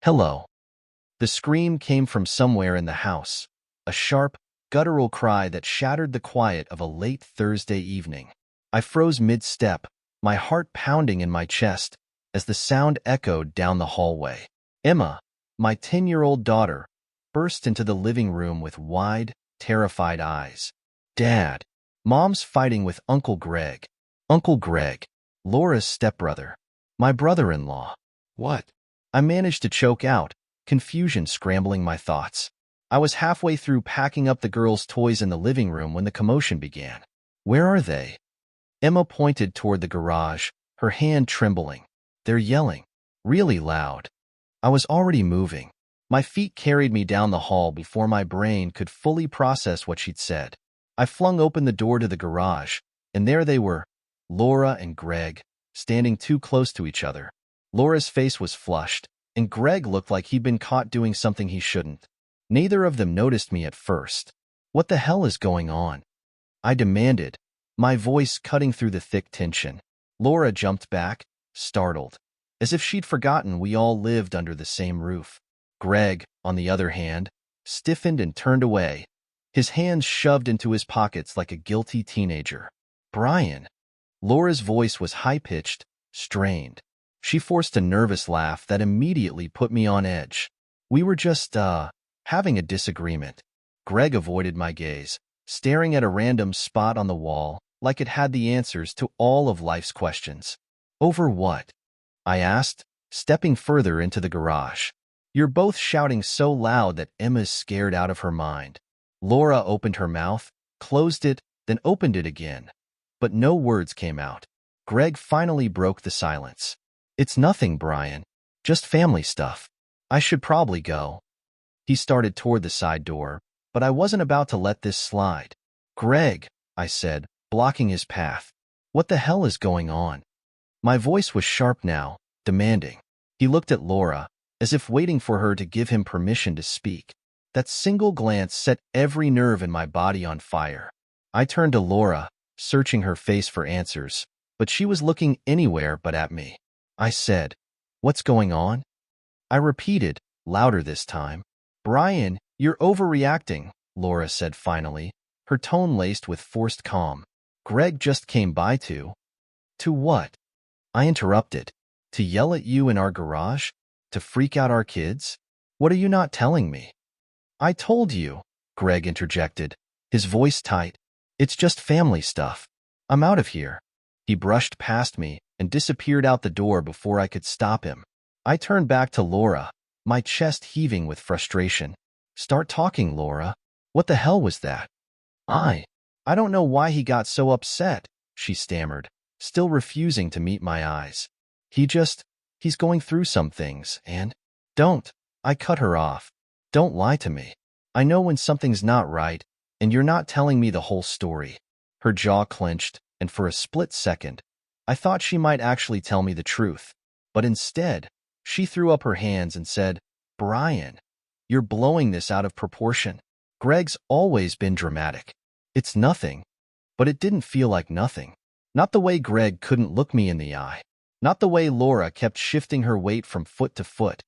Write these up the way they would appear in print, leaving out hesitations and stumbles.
Hello. The scream came from somewhere in the house, a sharp, guttural cry that shattered the quiet of a late Thursday evening. I froze mid-step, my heart pounding in my chest as the sound echoed down the hallway. Emma, my 10-year-old daughter, burst into the living room with wide, terrified eyes. Dad, Mom's fighting with Uncle Greg. Uncle Greg, Laura's stepbrother, my brother-in-law. What? I managed to choke out, confusion scrambling my thoughts. I was halfway through packing up the girls' toys in the living room when the commotion began. Where are they? Emma pointed toward the garage, her hand trembling. They're yelling, really loud. I was already moving. My feet carried me down the hall before my brain could fully process what she'd said. I flung open the door to the garage, and there they were, Laura and Greg, standing too close to each other. Laura's face was flushed, and Greg looked like he'd been caught doing something he shouldn't. Neither of them noticed me at first. What the hell is going on? I demanded, my voice cutting through the thick tension. Laura jumped back, startled, as if she'd forgotten we all lived under the same roof. Greg, on the other hand, stiffened and turned away, his hands shoved into his pockets like a guilty teenager. Brian. Laura's voice was high-pitched, strained. She forced a nervous laugh that immediately put me on edge. We were just, having a disagreement. Greg avoided my gaze, staring at a random spot on the wall like it had the answers to all of life's questions. Over what? I asked, stepping further into the garage. You're both shouting so loud that Emma's scared out of her mind. Laura opened her mouth, closed it, then opened it again. But no words came out. Greg finally broke the silence. It's nothing, Brian. Just family stuff. I should probably go. He started toward the side door, but I wasn't about to let this slide. Greg, I said, blocking his path. What the hell is going on? My voice was sharp now, demanding. He looked at Laura, as if waiting for her to give him permission to speak. That single glance set every nerve in my body on fire. I turned to Laura, searching her face for answers, but she was looking anywhere but at me. I said, what's going on? I repeated, louder this time. Brian, you're overreacting, Laura said finally, her tone laced with forced calm. Greg just came by to... To what? I interrupted. To yell at you in our garage? To freak out our kids? What are you not telling me? I told you, Greg interjected, his voice tight. It's just family stuff. I'm out of here. He brushed past me and disappeared out the door before I could stop him. I turned back to Laura, my chest heaving with frustration. Start talking, Laura. What the hell was that? I don't know why he got so upset, she stammered, still refusing to meet my eyes. He's going through some things, and... Don't. I cut her off. Don't lie to me. I know when something's not right, and you're not telling me the whole story. Her jaw clenched, and for a split second, I thought she might actually tell me the truth. But instead, she threw up her hands and said, Brian, you're blowing this out of proportion. Greg's always been dramatic. It's nothing. But it didn't feel like nothing. Not the way Greg couldn't look me in the eye. Not the way Laura kept shifting her weight from foot to foot,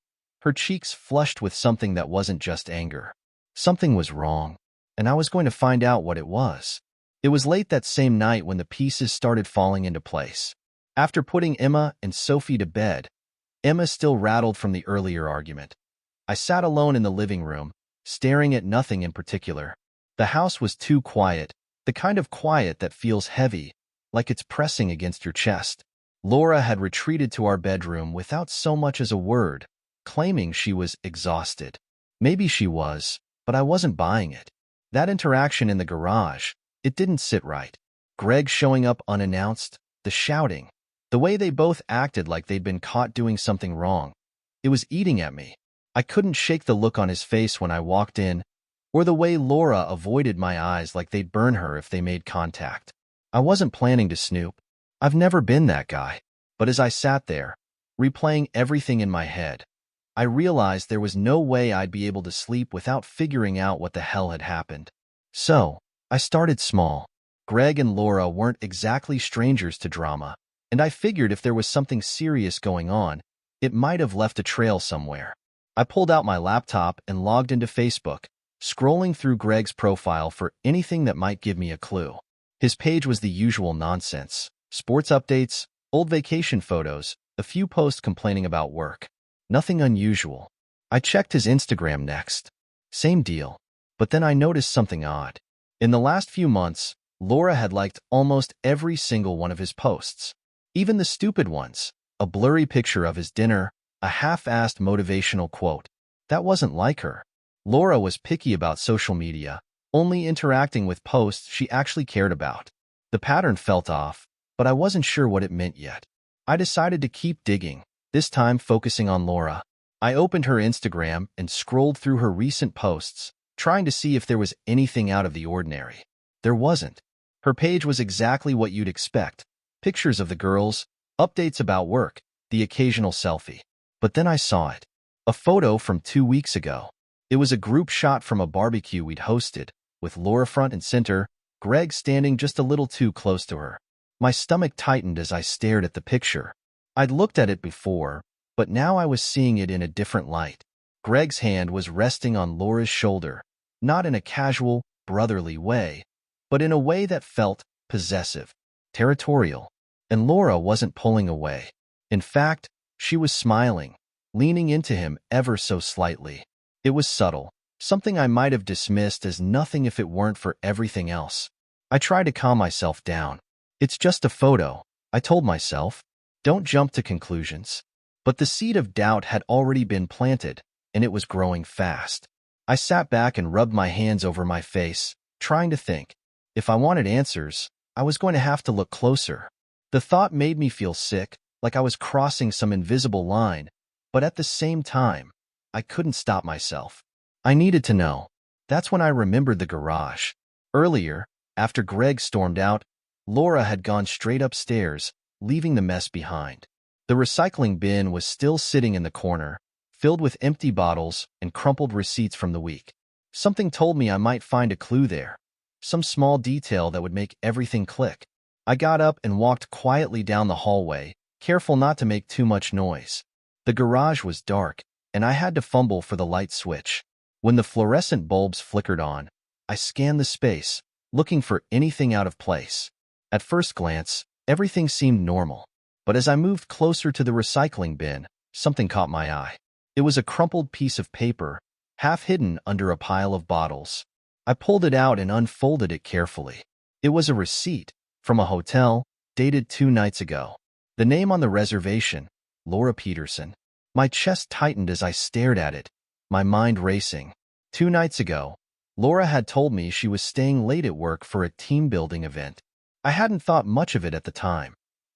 her cheeks flushed with something that wasn't just anger. Something was wrong, and I was going to find out what it was. It was late that same night when the pieces started falling into place. After putting Emma and Sophie to bed, Emma still rattled from the earlier argument. I sat alone in the living room, staring at nothing in particular. The house was too quiet, the kind of quiet that feels heavy, like it's pressing against your chest. Laura had retreated to our bedroom without so much as a word, claiming she was exhausted. Maybe she was, but I wasn't buying it. That interaction in the garage, it didn't sit right. Greg showing up unannounced, the shouting, the way they both acted like they'd been caught doing something wrong. It was eating at me. I couldn't shake the look on his face when I walked in, or the way Laura avoided my eyes like they'd burn her if they made contact. I wasn't planning to snoop. I've never been that guy. But as I sat there, replaying everything in my head, I realized there was no way I'd be able to sleep without figuring out what the hell had happened. So, I started small. Greg and Laura weren't exactly strangers to drama, and I figured if there was something serious going on, it might have left a trail somewhere. I pulled out my laptop and logged into Facebook, scrolling through Greg's profile for anything that might give me a clue. His page was the usual nonsense: sports updates, old vacation photos, a few posts complaining about work. Nothing unusual. I checked his Instagram next. Same deal. But then I noticed something odd. In the last few months, Laura had liked almost every single one of his posts. Even the stupid ones. A blurry picture of his dinner, a half-assed motivational quote. That wasn't like her. Laura was picky about social media, only interacting with posts she actually cared about. The pattern felt off, but I wasn't sure what it meant yet. I decided to keep digging, this time focusing on Laura. I opened her Instagram and scrolled through her recent posts, trying to see if there was anything out of the ordinary. There wasn't. Her page was exactly what you'd expect: pictures of the girls, updates about work, the occasional selfie. But then I saw it. A photo from 2 weeks ago. It was a group shot from a barbecue we'd hosted, with Laura front and center, Greg standing just a little too close to her. My stomach tightened as I stared at the picture. I'd looked at it before, but now I was seeing it in a different light. Greg's hand was resting on Laura's shoulder, not in a casual, brotherly way, but in a way that felt possessive, territorial. And Laura wasn't pulling away. In fact, she was smiling, leaning into him ever so slightly. It was subtle, something I might have dismissed as nothing if it weren't for everything else. I tried to calm myself down. It's just a photo, I told myself. Don't jump to conclusions. But the seed of doubt had already been planted, and it was growing fast. I sat back and rubbed my hands over my face, trying to think. If I wanted answers, I was going to have to look closer. The thought made me feel sick, like I was crossing some invisible line, but at the same time, I couldn't stop myself. I needed to know. That's when I remembered the garage. Earlier, after Greg stormed out, Laura had gone straight upstairs, leaving the mess behind. The recycling bin was still sitting in the corner, filled with empty bottles and crumpled receipts from the week. Something told me I might find a clue there, some small detail that would make everything click. I got up and walked quietly down the hallway, careful not to make too much noise. The garage was dark, and I had to fumble for the light switch. When the fluorescent bulbs flickered on, I scanned the space, looking for anything out of place. At first glance, everything seemed normal. But as I moved closer to the recycling bin, something caught my eye. It was a crumpled piece of paper, half hidden under a pile of bottles. I pulled it out and unfolded it carefully. It was a receipt from a hotel, dated 2 nights ago. The name on the reservation, Laura Peterson. My chest tightened as I stared at it, my mind racing. 2 nights ago, Laura had told me she was staying late at work for a team-building event. I hadn't thought much of it at the time.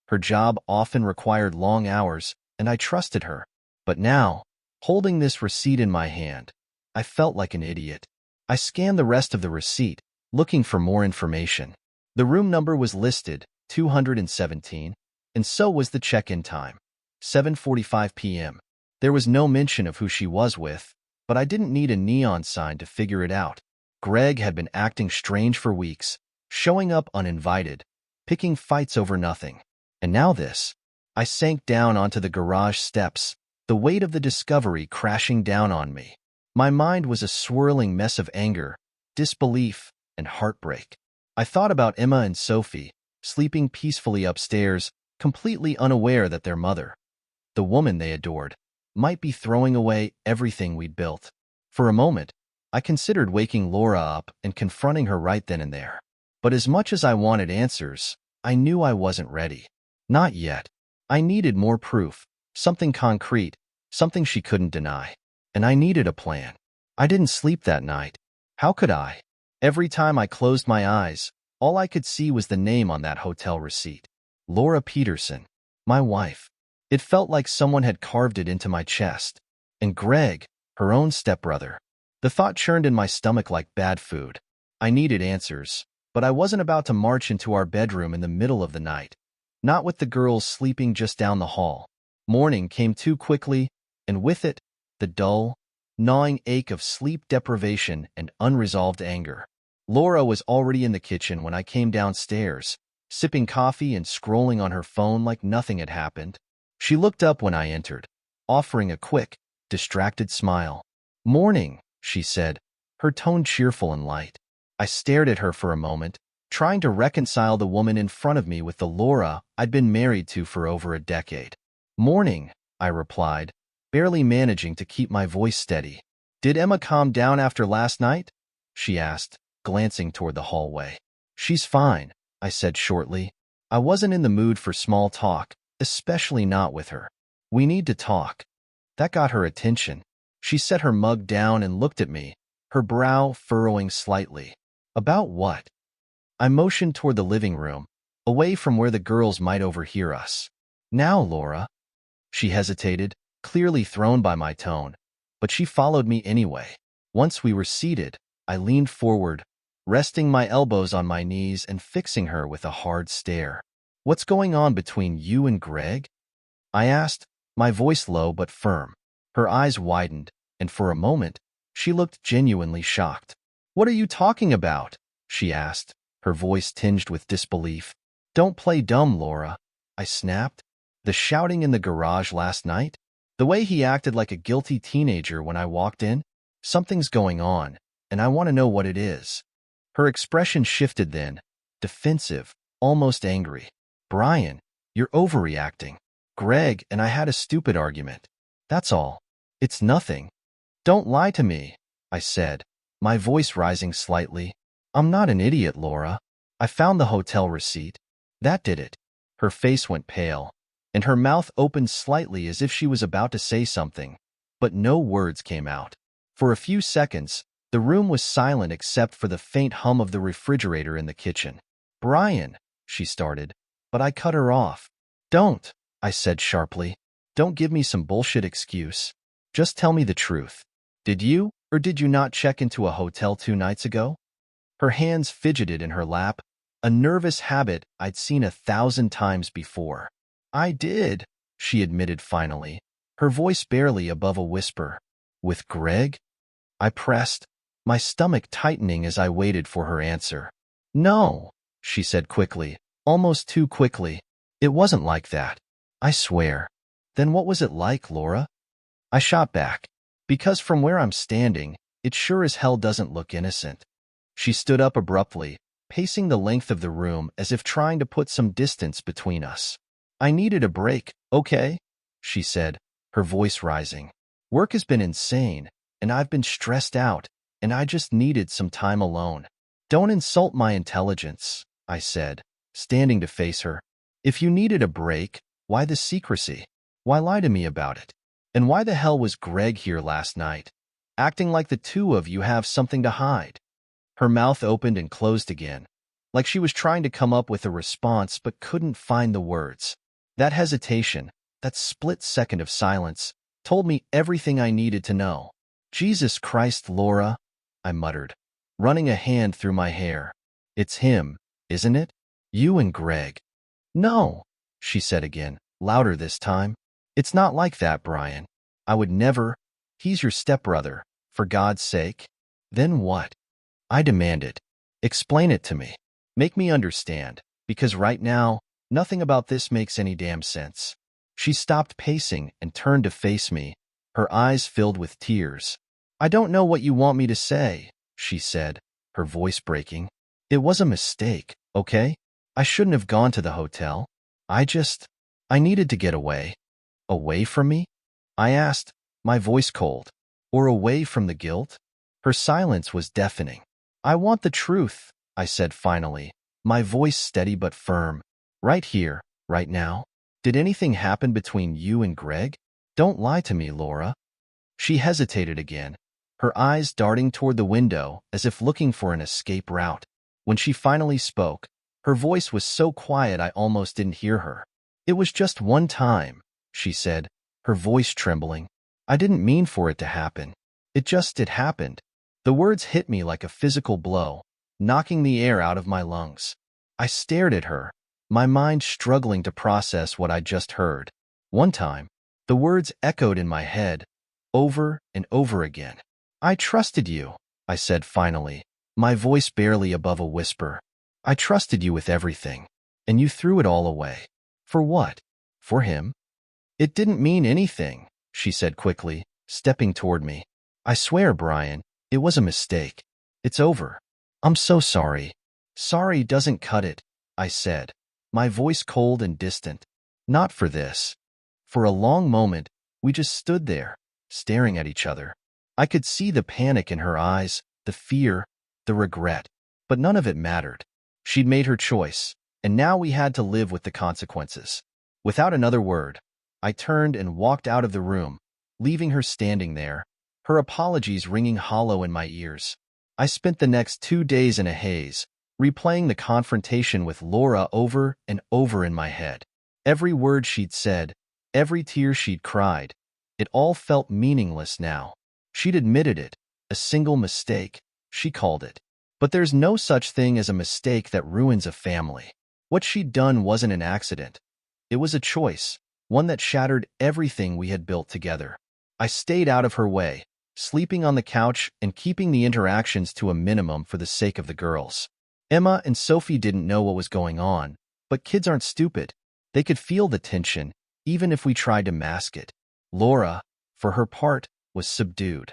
Her job often required long hours, and I trusted her. But now, holding this receipt in my hand, I felt like an idiot. I scanned the rest of the receipt, looking for more information. The room number was listed, 217, and so was the check-in time, 7:45 p.m. There was no mention of who she was with, but I didn't need a neon sign to figure it out. Greg had been acting strange for weeks, showing up uninvited, picking fights over nothing. And now this. I sank down onto the garage steps, the weight of the discovery crashing down on me. My mind was a swirling mess of anger, disbelief, and heartbreak. I thought about Emma and Sophie, sleeping peacefully upstairs, completely unaware that their mother, the woman they adored, might be throwing away everything we'd built. For a moment, I considered waking Laura up and confronting her right then and there. But as much as I wanted answers, I knew I wasn't ready. Not yet. I needed more proof, something concrete, something she couldn't deny. And I needed a plan. I didn't sleep that night. How could I? Every time I closed my eyes, all I could see was the name on that hotel receipt. Laura Peterson, my wife. It felt like someone had carved it into my chest. And Greg, her own stepbrother. The thought churned in my stomach like bad food. I needed answers, but I wasn't about to march into our bedroom in the middle of the night. Not with the girls sleeping just down the hall. Morning came too quickly, and with it, the dull, gnawing ache of sleep deprivation and unresolved anger. Laura was already in the kitchen when I came downstairs, sipping coffee and scrolling on her phone like nothing had happened. She looked up when I entered, offering a quick, distracted smile. "Morning," she said, her tone cheerful and light. I stared at her for a moment, trying to reconcile the woman in front of me with the Laura I'd been married to for over a decade. "Morning," I replied, barely managing to keep my voice steady. "Did Emma calm down after last night?" she asked, glancing toward the hallway. "She's fine," I said shortly. I wasn't in the mood for small talk, especially not with her. "We need to talk." That got her attention. She set her mug down and looked at me, her brow furrowing slightly. "About what?" I motioned toward the living room, away from where the girls might overhear us. "Now, Laura." She hesitated, clearly thrown by my tone, but she followed me anyway. Once we were seated, I leaned forward, resting my elbows on my knees and fixing her with a hard stare. "What's going on between you and Greg?" I asked, my voice low but firm. Her eyes widened, and for a moment, she looked genuinely shocked. "What are you talking about?" she asked, her voice tinged with disbelief. "Don't play dumb, Laura," I snapped. "The shouting in the garage last night? The way he acted like a guilty teenager when I walked in? Something's going on, and I want to know what it is." Her expression shifted then, defensive, almost angry. "Brian, you're overreacting. Greg and I had a stupid argument. That's all. It's nothing." "Don't lie to me," I said, my voice rising slightly. "I'm not an idiot, Laura. I found the hotel receipt. That did it." Her face went pale, and her mouth opened slightly as if she was about to say something, but no words came out. For a few seconds, the room was silent except for the faint hum of the refrigerator in the kitchen. "Brian," she started, but I cut her off. "Don't," I said sharply. "Don't give me some bullshit excuse. Just tell me the truth. Did you or did you not check into a hotel 2 nights ago?" Her hands fidgeted in her lap, a nervous habit I'd seen 1,000 times before. "I did," she admitted finally, her voice barely above a whisper. "With Greg?" I pressed, my stomach tightening as I waited for her answer. "No," she said quickly, almost too quickly. "It wasn't like that. I swear." "Then what was it like, Laura?" I shot back. "Because from where I'm standing, it sure as hell doesn't look innocent." She stood up abruptly, pacing the length of the room as if trying to put some distance between us. "I needed a break, okay?" she said, her voice rising. "Work has been insane, and I've been stressed out, and I just needed some time alone." "Don't insult my intelligence," I said, standing to face her. "If you needed a break, why the secrecy? Why lie to me about it? And why the hell was Greg here last night, acting like the two of you have something to hide?" Her mouth opened and closed again, like she was trying to come up with a response but couldn't find the words. That hesitation, that split second of silence, told me everything I needed to know. "Jesus Christ, Laura," I muttered, running a hand through my hair. "It's him, isn't it? You and Greg." "No," she said again, louder this time. "It's not like that, Brian. I would never. He's your stepbrother, for God's sake." "Then what?" I demanded. "Explain it to me. Make me understand, because right now, nothing about this makes any damn sense." She stopped pacing and turned to face me, her eyes filled with tears. "I don't know what you want me to say," she said, her voice breaking. "It was a mistake, okay? I shouldn't have gone to the hotel. I needed to get away." "Away from me?" I asked, my voice cold. "Or away from the guilt?" Her silence was deafening. "I want the truth," I said finally, my voice steady but firm. "Right here, right now. Did anything happen between you and Greg? Don't lie to me, Laura." She hesitated again, her eyes darting toward the window as if looking for an escape route. When she finally spoke, her voice was so quiet I almost didn't hear her. "It was just one time," she said, her voice trembling. "I didn't mean for it to happen. It happened." The words hit me like a physical blow, knocking the air out of my lungs. I stared at her, my mind struggling to process what I'd just heard. One time, the words echoed in my head, over and over again. "I trusted you," I said finally, my voice barely above a whisper. "I trusted you with everything, and you threw it all away. For what? For him?" "It didn't mean anything," she said quickly, stepping toward me. I swear, Brian, it was a mistake. It's over. I'm so sorry. Sorry doesn't cut it, I said, my voice cold and distant. Not for this. For a long moment, we just stood there, staring at each other. I could see the panic in her eyes, the fear, the regret, but none of it mattered. She'd made her choice, and now we had to live with the consequences. Without another word, I turned and walked out of the room, leaving her standing there, her apologies ringing hollow in my ears. I spent the next 2 days in a haze, replaying the confrontation with Laura over and over in my head. Every word she'd said, every tear she'd cried, it all felt meaningless now. She'd admitted it, a single mistake, she called it. But there's no such thing as a mistake that ruins a family. What she'd done wasn't an accident. It was a choice, one that shattered everything we had built together. I stayed out of her way, sleeping on the couch and keeping the interactions to a minimum for the sake of the girls. Emma and Sophie didn't know what was going on, but kids aren't stupid. They could feel the tension, even if we tried to mask it. Laura, for her part, was subdued,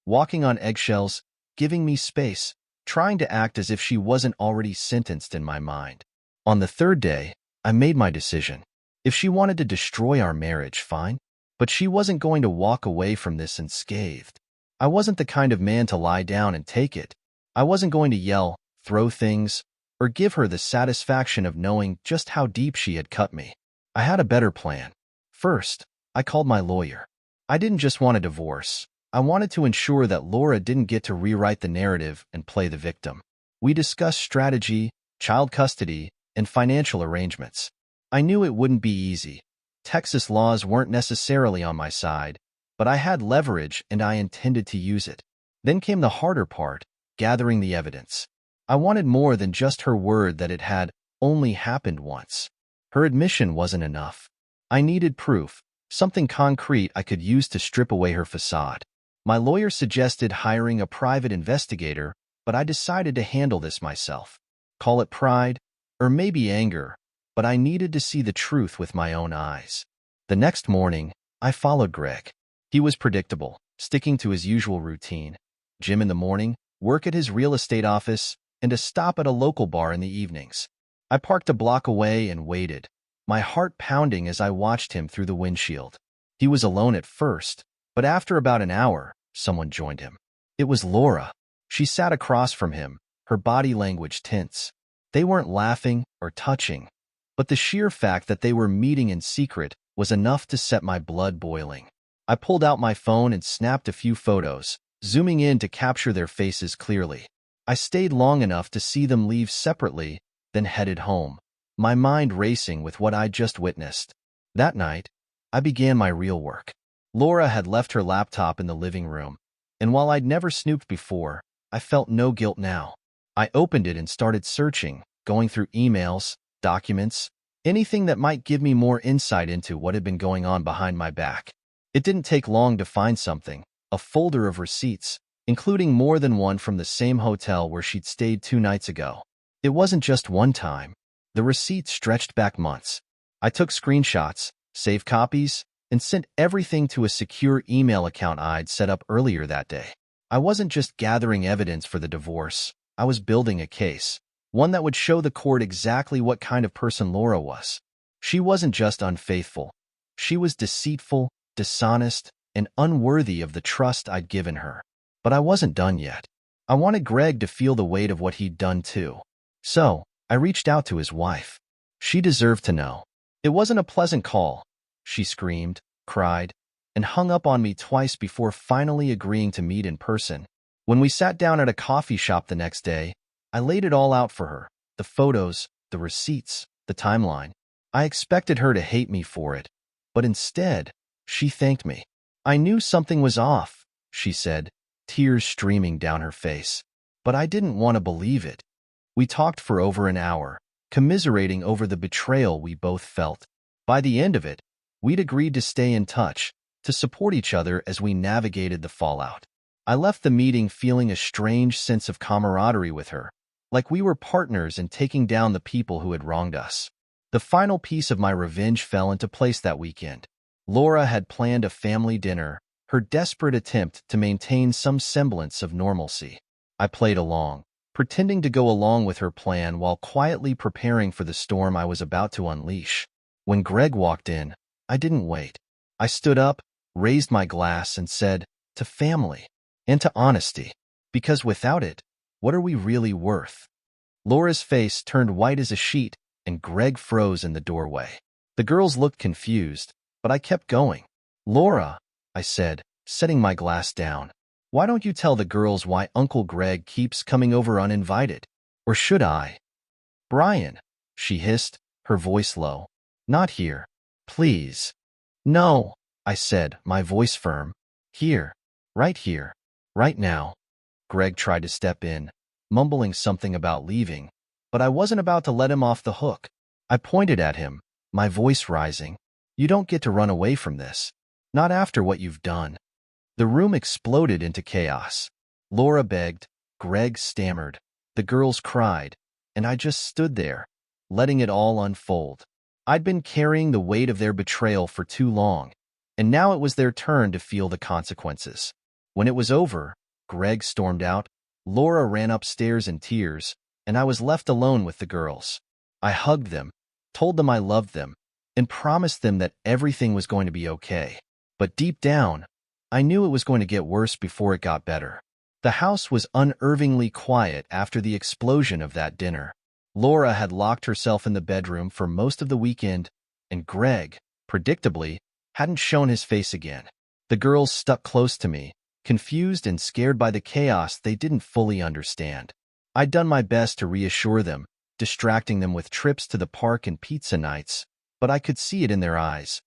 walking on eggshells, giving me space, trying to act as if she wasn't already sentenced in my mind. On the third day, I made my decision. If she wanted to destroy our marriage, fine, but she wasn't going to walk away from this unscathed. I wasn't the kind of man to lie down and take it. I wasn't going to yell, throw things, or give her the satisfaction of knowing just how deep she had cut me. I had a better plan. First, I called my lawyer. I didn't just want a divorce. I wanted to ensure that Laura didn't get to rewrite the narrative and play the victim. We discussed strategy, child custody, and financial arrangements. I knew it wouldn't be easy. Texas laws weren't necessarily on my side, but I had leverage and I intended to use it. Then came the harder part, gathering the evidence. I wanted more than just her word that it had only happened once. Her admission wasn't enough. I needed proof, something concrete I could use to strip away her facade. My lawyer suggested hiring a private investigator, but I decided to handle this myself. Call it pride, or maybe anger, but I needed to see the truth with my own eyes. The next morning, I followed Greg. He was predictable, sticking to his usual routine. Gym in the morning, work at his real estate office, and a stop at a local bar in the evenings. I parked a block away and waited, my heart pounding as I watched him through the windshield. He was alone at first, but after about an hour, someone joined him. It was Laura. She sat across from him, her body language tense. They weren't laughing or touching, but the sheer fact that they were meeting in secret was enough to set my blood boiling. I pulled out my phone and snapped a few photos, zooming in to capture their faces clearly. I stayed long enough to see them leave separately, then headed home, my mind racing with what I'd just witnessed. That night, I began my real work. Laura had left her laptop in the living room, and while I'd never snooped before, I felt no guilt now. I opened it and started searching, going through emails, documents, anything that might give me more insight into what had been going on behind my back. It didn't take long to find something, a folder of receipts, including more than one from the same hotel where she'd stayed 2 nights ago. It wasn't just one time. The receipts stretched back months. I took screenshots, saved copies, and sent everything to a secure email account I'd set up earlier that day. I wasn't just gathering evidence for the divorce. I was building a case, one that would show the court exactly what kind of person Laura was. She wasn't just unfaithful. She was deceitful, dishonest, and unworthy of the trust I'd given her. But I wasn't done yet. I wanted Greg to feel the weight of what he'd done too. So, I reached out to his wife. She deserved to know. It wasn't a pleasant call. She screamed, cried, and hung up on me twice before finally agreeing to meet in person. When we sat down at a coffee shop the next day, I laid it all out for her. The photos, the receipts, the timeline. I expected her to hate me for it, but instead, she thanked me. I knew something was off, she said, tears streaming down her face. But I didn't want to believe it. We talked for over an hour, commiserating over the betrayal we both felt. By the end of it, we'd agreed to stay in touch, to support each other as we navigated the fallout. I left the meeting feeling a strange sense of camaraderie with her, like we were partners in taking down the people who had wronged us. The final piece of my revenge fell into place that weekend. Laura had planned a family dinner, her desperate attempt to maintain some semblance of normalcy. I played along, pretending to go along with her plan while quietly preparing for the storm I was about to unleash. When Greg walked in, I didn't wait. I stood up, raised my glass, and said, "To family, and to honesty, because without it, what are we really worth?" Laura's face turned white as a sheet, and Greg froze in the doorway. The girls looked confused, but I kept going. "Laura," I said, setting my glass down, "why don't you tell the girls why Uncle Greg keeps coming over uninvited? Or should I?" "Brian," she hissed, her voice low. "Not here. Please." "No," I said, my voice firm. "Here. Right here. Right now." Greg tried to step in, mumbling something about leaving, but I wasn't about to let him off the hook. I pointed at him, my voice rising. "You don't get to run away from this. Not after what you've done." The room exploded into chaos. Laura begged, Greg stammered, the girls cried, and I just stood there, letting it all unfold. I'd been carrying the weight of their betrayal for too long, and now it was their turn to feel the consequences. When it was over, Greg stormed out, Laura ran upstairs in tears, and I was left alone with the girls. I hugged them, told them I loved them, and promised them that everything was going to be okay. But deep down, I knew it was going to get worse before it got better. The house was unnervingly quiet after the explosion of that dinner. Laura had locked herself in the bedroom for most of the weekend, and Greg, predictably, hadn't shown his face again. The girls stuck close to me, confused and scared by the chaos they didn't fully understand. I'd done my best to reassure them, distracting them with trips to the park and pizza nights, but I could see it in their eyes.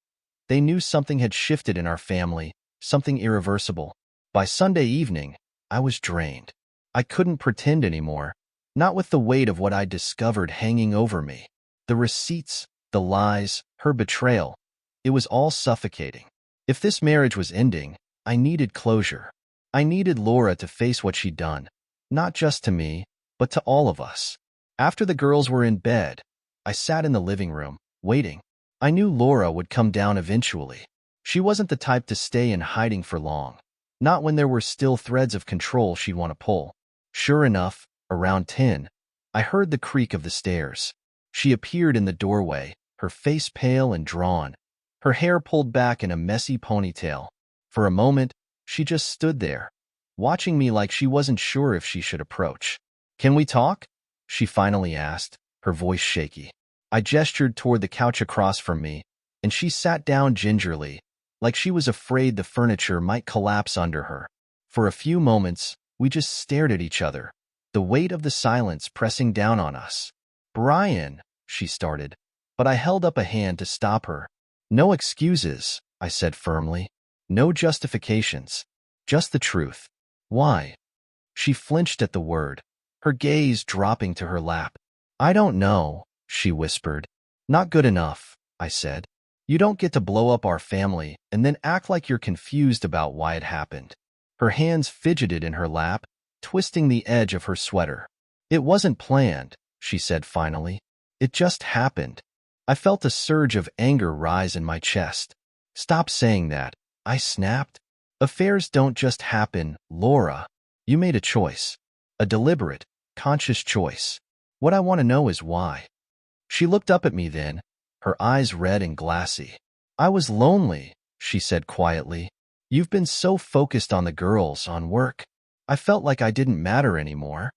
They knew something had shifted in our family, something irreversible. By Sunday evening, I was drained. I couldn't pretend anymore, not with the weight of what I'd discovered hanging over me. The receipts, the lies, her betrayal. It was all suffocating. If this marriage was ending, I needed closure. I needed Laura to face what she'd done, not just to me, but to all of us. After the girls were in bed, I sat in the living room, waiting. I knew Laura would come down eventually. She wasn't the type to stay in hiding for long, not when there were still threads of control she'd want to pull. Sure enough, around 10, I heard the creak of the stairs. She appeared in the doorway, her face pale and drawn, her hair pulled back in a messy ponytail. For a moment, she just stood there, watching me like she wasn't sure if she should approach. "Can we talk?" she finally asked, her voice shaky. I gestured toward the couch across from me, and she sat down gingerly, like she was afraid the furniture might collapse under her. For a few moments, we just stared at each other, the weight of the silence pressing down on us. "Brian," she started, but I held up a hand to stop her. "No excuses," I said firmly. "No justifications. Just the truth." "Why?" She flinched at the word, her gaze dropping to her lap. "I don't know," she whispered. "Not good enough," I said. "You don't get to blow up our family and then act like you're confused about why it happened." Her hands fidgeted in her lap, twisting the edge of her sweater. "It wasn't planned," she said finally. "It just happened." I felt a surge of anger rise in my chest. "Stop saying that," I snapped. "Affairs don't just happen, Laura. You made a choice. A deliberate, conscious choice. What I want to know is why." She looked up at me then, her eyes red and glassy. "I was lonely," she said quietly. "You've been so focused on the girls, on work. I felt like I didn't matter anymore."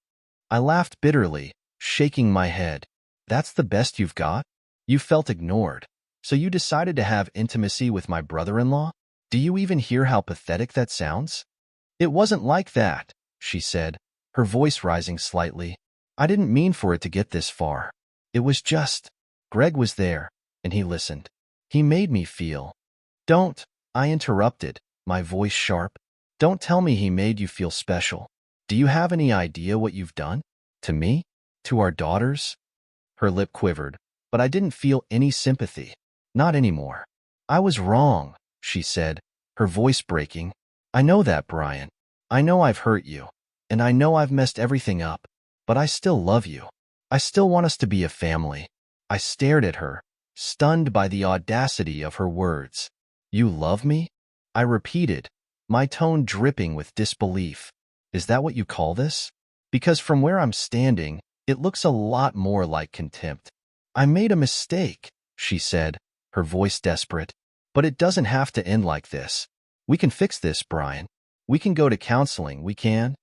I laughed bitterly, shaking my head. "That's the best you've got? You felt ignored. So you decided to have intimacy with my brother-in-law? Do you even hear how pathetic that sounds?" "It wasn't like that," she said, her voice rising slightly. "I didn't mean for it to get this far. It was just, Greg was there, and he listened. He made me feel." "Don't," I interrupted, my voice sharp. "Don't tell me he made you feel special. Do you have any idea what you've done? To me? To our daughters?" Her lip quivered, but I didn't feel any sympathy. Not anymore. "I was wrong," she said, her voice breaking. "I know that, Brian. I know I've hurt you, and I know I've messed everything up, but I still love you. I still want us to be a family." I stared at her, stunned by the audacity of her words. "You love me?" I repeated, my tone dripping with disbelief. Is that what you call this? Because from where I'm standing, it looks a lot more like contempt. I made a mistake, she said, her voice desperate. But it doesn't have to end like this. We can fix this, Brian. We can go to counseling, we can.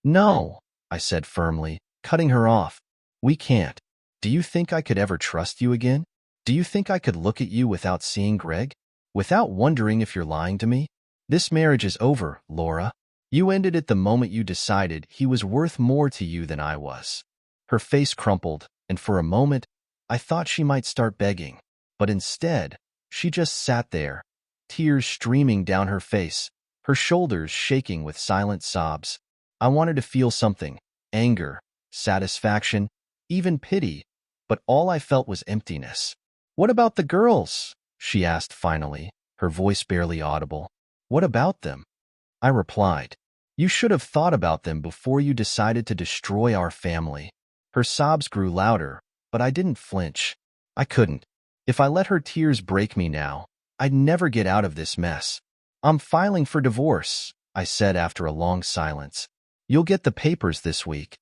No, I said firmly, cutting her off. We can't. Do you think I could ever trust you again? Do you think I could look at you without seeing Greg? Without wondering if you're lying to me? This marriage is over, Laura. You ended it the moment you decided he was worth more to you than I was. Her face crumpled, and for a moment, I thought she might start begging. But instead, she just sat there, tears streaming down her face, her shoulders shaking with silent sobs. I wanted to feel something, anger, satisfaction, even pity, but all I felt was emptiness. What about the girls? She asked finally, her voice barely audible. What about them? I replied, you should have thought about them before you decided to destroy our family. Her sobs grew louder, but I didn't flinch. I couldn't. If I let her tears break me now, I'd never get out of this mess. I'm filing for divorce, I said after a long silence. You'll get the papers this week.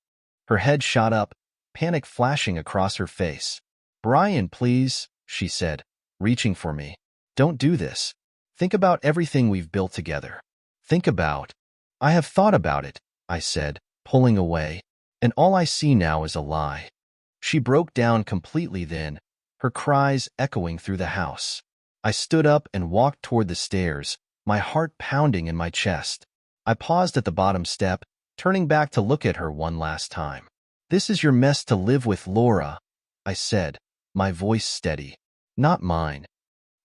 Her head shot up, panic flashing across her face. Brian, please, she said, reaching for me. Don't do this. Think about everything we've built together. Think about. I have thought about it, I said, pulling away, and all I see now is a lie. She broke down completely then, her cries echoing through the house. I stood up and walked toward the stairs, my heart pounding in my chest. I paused at the bottom step, turning back to look at her one last time. This is your mess to live with, Laura, I said, my voice steady. Not mine.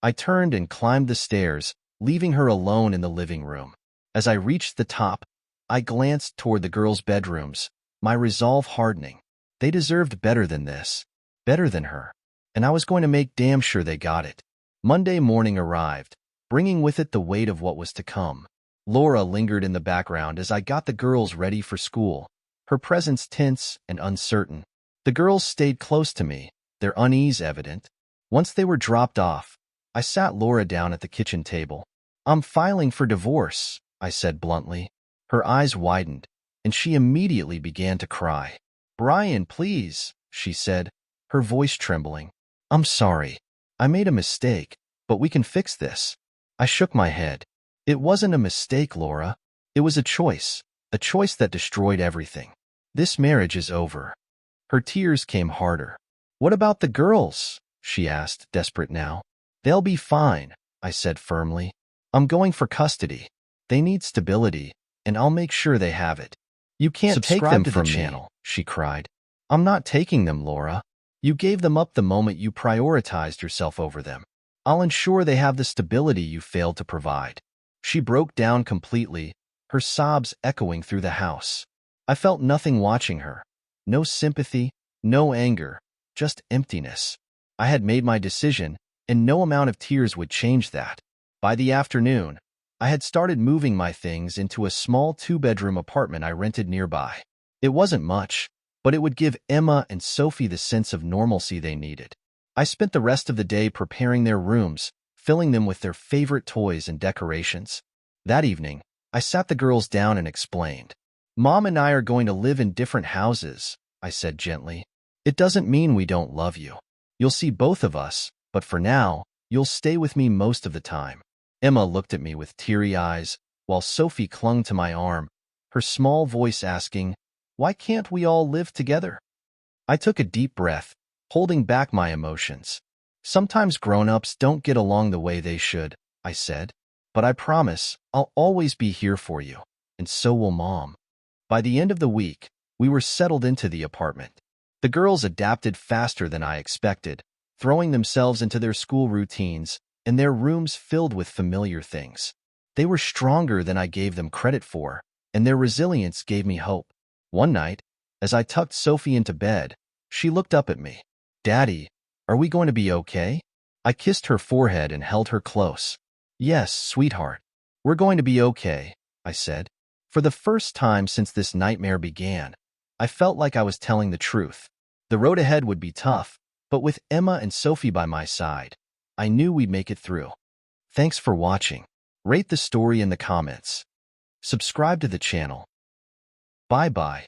I turned and climbed the stairs, leaving her alone in the living room. As I reached the top, I glanced toward the girls' bedrooms, my resolve hardening. They deserved better than this, better than her, and I was going to make damn sure they got it. Monday morning arrived, bringing with it the weight of what was to come. Laura lingered in the background as I got the girls ready for school, her presence tense and uncertain. The girls stayed close to me, their unease evident. Once they were dropped off, I sat Laura down at the kitchen table. I'm filing for divorce, I said bluntly. Her eyes widened, and she immediately began to cry. Brian, please, she said, her voice trembling. I'm sorry. I made a mistake, but we can fix this. I shook my head. It wasn't a mistake, Laura. It was a choice that destroyed everything. This marriage is over. Her tears came harder. What about the girls? She asked, desperate now. They'll be fine, I said firmly. I'm going for custody. They need stability, and I'll make sure they have it. You can't take them from the channel, she cried. I'm not taking them, Laura. You gave them up the moment you prioritized yourself over them. I'll ensure they have the stability you failed to provide. She broke down completely, her sobs echoing through the house. I felt nothing watching her. No sympathy, no anger, just emptiness. I had made my decision, and no amount of tears would change that. By the afternoon, I had started moving my things into a small 2-bedroom apartment I rented nearby. It wasn't much, but it would give Emma and Sophie the sense of normalcy they needed. I spent the rest of the day preparing their rooms, filling them with their favorite toys and decorations. That evening, I sat the girls down and explained. Mom and I are going to live in different houses, I said gently. It doesn't mean we don't love you. You'll see both of us, but for now, you'll stay with me most of the time. Emma looked at me with teary eyes, while Sophie clung to my arm, her small voice asking, why can't we all live together? I took a deep breath, holding back my emotions. Sometimes grown-ups don't get along the way they should, I said, but I promise I'll always be here for you, and so will Mom. By the end of the week, we were settled into the apartment. The girls adapted faster than I expected, throwing themselves into their school routines and their rooms filled with familiar things. They were stronger than I gave them credit for, and their resilience gave me hope. One night, as I tucked Sophie into bed, she looked up at me. Daddy, are we going to be okay? I kissed her forehead and held her close. Yes, sweetheart. We're going to be okay, I said. For the first time since this nightmare began, I felt like I was telling the truth. The road ahead would be tough, but with Emma and Sophie by my side, I knew we'd make it through. Thanks for watching. Rate the story in the comments. Subscribe to the channel. Bye-bye.